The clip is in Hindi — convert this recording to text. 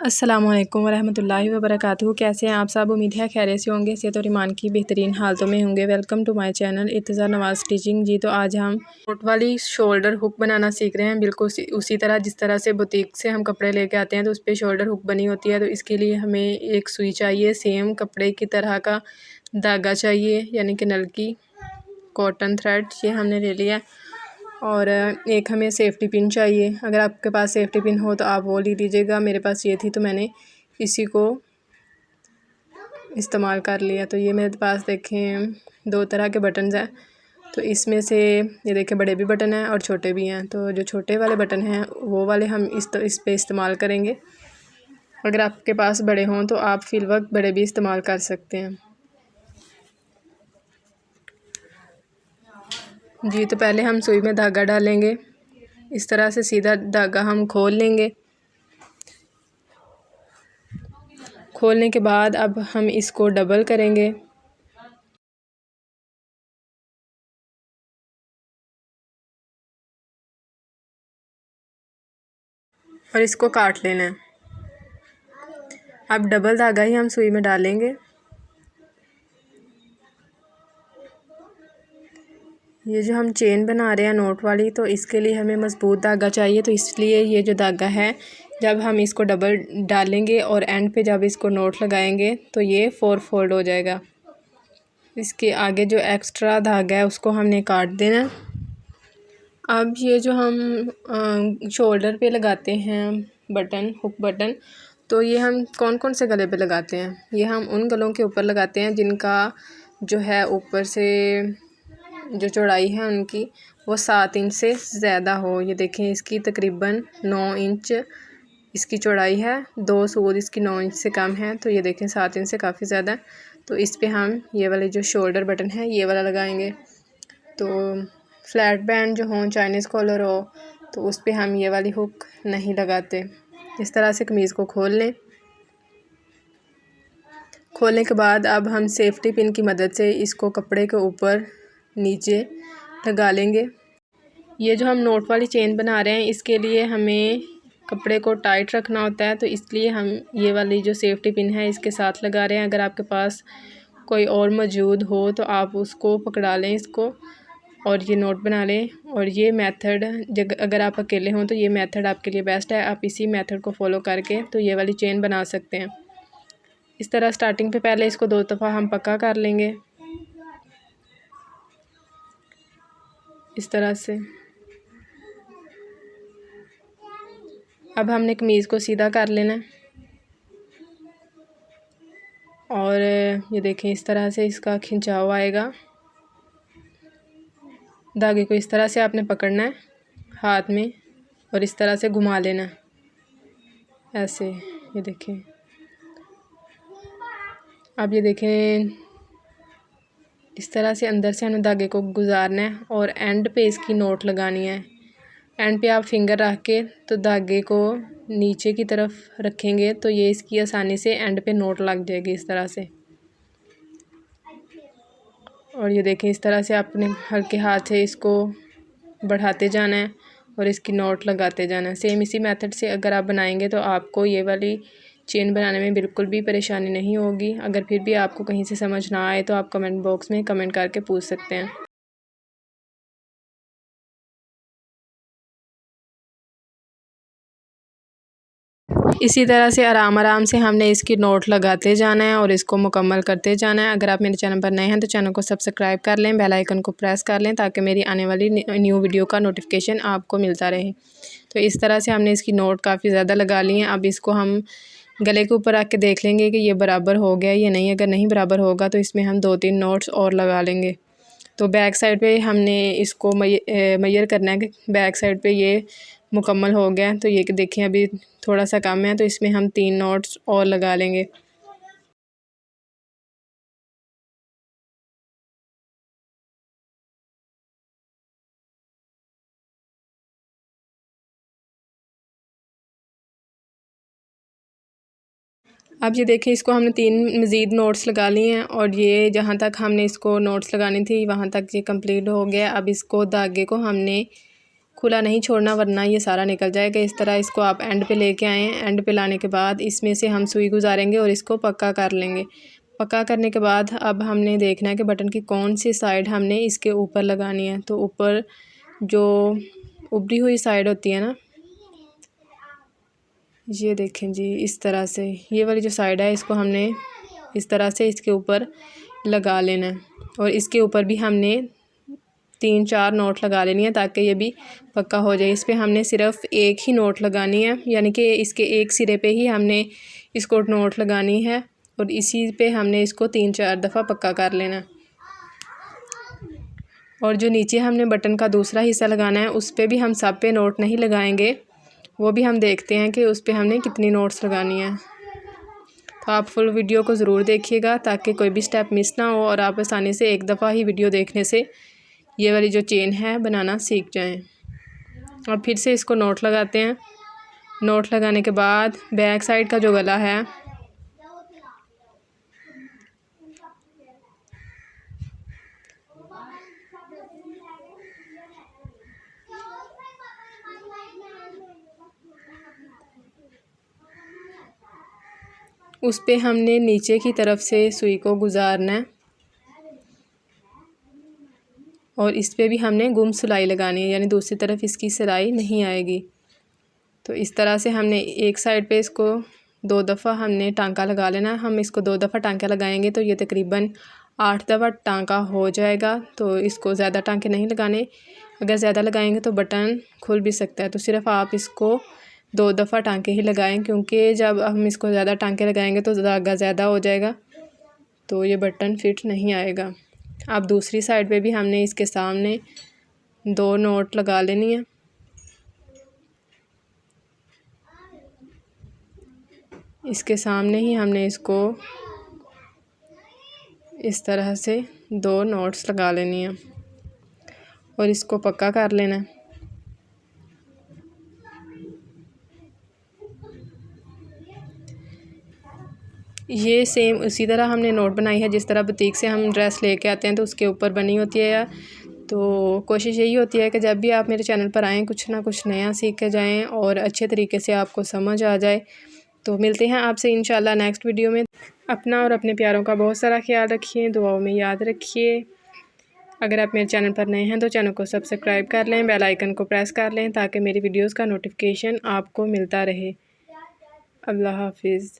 अस्सलामुअलैकुम वरहमतुल्लाहि वबरकातुहू। कैसे हैं आप सब? उम्मीद है खैरियत से होंगे, सेहत और ईमान की बेहतरीन हालतों में होंगे। Welcome to my channel Irtiza Nawaz stitching. जी तो आज हम नोट वाली शोल्डर हुक बनाना सीख रहे हैं, बिल्कुल उसी तरह जिस तरह से बुटीक से हम कपड़े लेके आते हैं तो उस पर शोल्डर हुक बनी होती है। तो इसके लिए हमें एक सुई चाहिए, सेम कपड़े की तरह का धागा चाहिए, यानी कि नलकी कॉटन थ्रेड, ये हमने ले लिया। और एक हमें सेफ्टी पिन चाहिए। अगर आपके पास सेफ्टी पिन हो तो आप वो ले लीजिएगा। मेरे पास ये थी तो मैंने इसी को इस्तेमाल कर लिया। तो ये मेरे पास देखें 2 तरह के बटन्स हैं। तो इसमें से ये देखें बड़े भी बटन हैं और छोटे भी हैं। तो जो छोटे वाले बटन हैं वो वाले हम इस पे इस्तेमाल करेंगे। अगर आपके पास बड़े हों तो आप फिल वक्त बड़े भी इस्तेमाल कर सकते हैं। जी तो पहले हम सुई में धागा डालेंगे, इस तरह से सीधा धागा हम खोल लेंगे। खोलने के बाद अब हम इसको डबल करेंगे और इसको काट लेना है। अब डबल धागा ही हम सुई में डालेंगे। ये जो हम चेन बना रहे हैं नोट वाली, तो इसके लिए हमें मज़बूत धागा चाहिए। तो इसलिए ये जो धागा है, जब हम इसको डबल डालेंगे और एंड पे जब इसको नोट लगाएंगे तो ये 4 फोल्ड हो जाएगा। इसके आगे जो एक्स्ट्रा धागा है उसको हमने काट देना। अब ये जो हम शोल्डर पे लगाते हैं बटन, हुक बटन, तो ये हम कौन कौन से गले पे लगाते हैं? ये हम उन गलों के ऊपर लगाते हैं जिनका जो है ऊपर से जो चौड़ाई है उनकी वो 7 इंच से ज़्यादा हो। ये देखें इसकी तकरीबन 9 इंच इसकी चौड़ाई है, 2 सूद इसकी 9 इंच से कम है। तो ये देखें 7 इंच से काफ़ी ज़्यादा। तो इस पे हम ये वाले जो शोल्डर बटन है ये वाला लगाएंगे। तो फ्लैट बैंड जो हो, चाइनीज़ कॉलर हो, तो उस पे हम ये वाली हुक नहीं लगाते। इस तरह से कमीज़ को खोल लें। खोलने के बाद अब हम सेफ्टी पिन की मदद से इसको कपड़े के ऊपर नीचे लगा लेंगे। ये जो हम नोट वाली चेन बना रहे हैं इसके लिए हमें कपड़े को टाइट रखना होता है, तो इसलिए हम ये वाली जो सेफ्टी पिन है इसके साथ लगा रहे हैं। अगर आपके पास कोई और मौजूद हो तो आप उसको पकड़ा लें इसको और ये नोट बना लें। और ये मेथड अगर आप अकेले हों तो ये मेथड आपके लिए बेस्ट है। आप इसी मेथड को फॉलो करके तो ये वाली चेन बना सकते हैं। इस तरह स्टार्टिंग पे पहले इसको 2 दफ़ा हम पक्का कर लेंगे, इस तरह से। अब हमने कमीज़ को सीधा कर लेना है और ये देखें इस तरह से इसका खिंचाव आएगा। धागे को इस तरह से आपने पकड़ना है हाथ में और इस तरह से घुमा लेना है ऐसे। ये देखें, अब ये देखें इस तरह से अंदर से हमें धागे को गुजारना है और एंड पे इसकी नोट लगानी है। एंड पे आप फिंगर रख के तो धागे को नीचे की तरफ रखेंगे तो ये इसकी आसानी से एंड पे नोट लग जाएगी इस तरह से। और ये देखें इस तरह से आपने हल्के हाथ से इसको बढ़ाते जाना है और इसकी नोट लगाते जाना है। सेम इसी मेथड से अगर आप बनाएंगे तो आपको ये वाली चेन बनाने में बिल्कुल भी परेशानी नहीं होगी। अगर फिर भी आपको कहीं से समझ ना आए तो आप कमेंट बॉक्स में कमेंट करके पूछ सकते हैं। इसी तरह से आराम से हमने इसकी नोट लगाते जाना है और इसको मुकम्मल करते जाना है। अगर आप मेरे चैनल पर नए हैं तो चैनल को सब्सक्राइब कर लें, बेल आइकन को प्रेस कर लें ताकि मेरी आने वाली न्यू वीडियो का नोटिफिकेशन आपको मिलता रहे। तो इस तरह से हमने इसकी नोट काफ़ी ज़्यादा लगा ली हैं। अब इसको हम गले के ऊपर रख के देख लेंगे कि ये बराबर हो गया या नहीं। अगर नहीं बराबर होगा तो इसमें हम 2-3 नोट्स और लगा लेंगे। तो बैक साइड पे हमने इसको मैयर करना है कि बैक साइड पे ये मुकम्मल हो गया। तो ये कि देखें अभी थोड़ा सा कम है तो इसमें हम 3 नोट्स और लगा लेंगे। अब ये देखें इसको हमने 3 मज़ीद नोट्स लगा लिए हैं और ये जहाँ तक हमने इसको नोट्स लगानी थी वहाँ तक ये कंप्लीट हो गया। अब इसको धागे को हमने खुला नहीं छोड़ना वरना ये सारा निकल जाएगा। इस तरह इसको आप एंड पे लेके आएँ। एंड पे लाने के बाद इसमें से हम सुई गुजारेंगे और इसको पक्का कर लेंगे। पक्का करने के बाद अब हमने देखना है कि बटन की कौन सी साइड हमने इसके ऊपर लगानी है। तो ऊपर जो उभरी हुई साइड होती है ना, ये देखें जी, इस तरह से ये वाली जो साइड है इसको हमने इस तरह से इसके ऊपर लगा लेना है। और इसके ऊपर भी हमने 3-4 नोट लगा लेनी है ताकि ये भी पक्का हो जाए। इस पर हमने सिर्फ एक ही नोट लगानी है, यानी कि इसके एक सिरे पे ही हमने इसको नोट लगानी है और इसी पे हमने इसको 3-4 दफ़ा पक्का कर लेना। और जो नीचे हमने बटन का दूसरा हिस्सा लगाना है उस पर भी हम सब पे नोट नहीं लगाएंगे, वो भी हम देखते हैं कि उस पर हमने कितनी नोट्स लगानी है। तो आप फुल वीडियो को ज़रूर देखिएगा ताकि कोई भी स्टेप मिस ना हो और आप आसानी से एक दफ़ा ही वीडियो देखने से ये वाली जो चेन है बनाना सीख जाएं। और फिर से इसको नोट लगाते हैं। नोट लगाने के बाद बैक साइड का जो गला है उस पे हमने नीचे की तरफ से सुई को गुजारना है और इस पे भी हमने गुम सिलाई लगानी है, यानी दूसरी तरफ इसकी सिलाई नहीं आएगी। तो इस तरह से हमने एक साइड पे इसको 2 दफ़ा हमने टांका लगा लेना। हम इसको 2 दफ़ा टांका लगाएंगे तो ये तकरीबन 8 दफ़ा टांका हो जाएगा। तो इसको ज़्यादा टांके नहीं लगाने, अगर ज़्यादा लगाएंगे तो बटन खुल भी सकता है। तो सिर्फ़ आप इसको 2 दफ़ा टांके ही लगाएं, क्योंकि जब हम इसको ज़्यादा टांके लगाएंगे तो धागा ज़्यादा हो जाएगा तो ये बटन फिट नहीं आएगा। अब दूसरी साइड पे भी हमने इसके सामने 2 नोट लगा लेनी है। इसके सामने ही हमने इसको इस तरह से 2 नोट्स लगा लेनी है और इसको पक्का कर लेना है। ये सेम उसी तरह हमने नोट बनाई है जिस तरह बुटीक से हम ड्रेस लेके आते हैं तो उसके ऊपर बनी होती है। तो कोशिश यही होती है कि जब भी आप मेरे चैनल पर आएँ कुछ ना कुछ नया सीख के जाएँ और अच्छे तरीके से आपको समझ आ जाए। तो मिलते हैं आपसे इंशाल्लाह नेक्स्ट वीडियो में। अपना और अपने प्यारों का बहुत सारा ख्याल रखिए, दुआओं में याद रखिए। अगर आप मेरे चैनल पर नए हैं तो चैनल को सब्सक्राइब कर लें, बेल आइकन को प्रेस कर लें ताकि मेरी वीडियोज़ का नोटिफिकेशन आपको मिलता रहे। अल्लाह हाफिज़।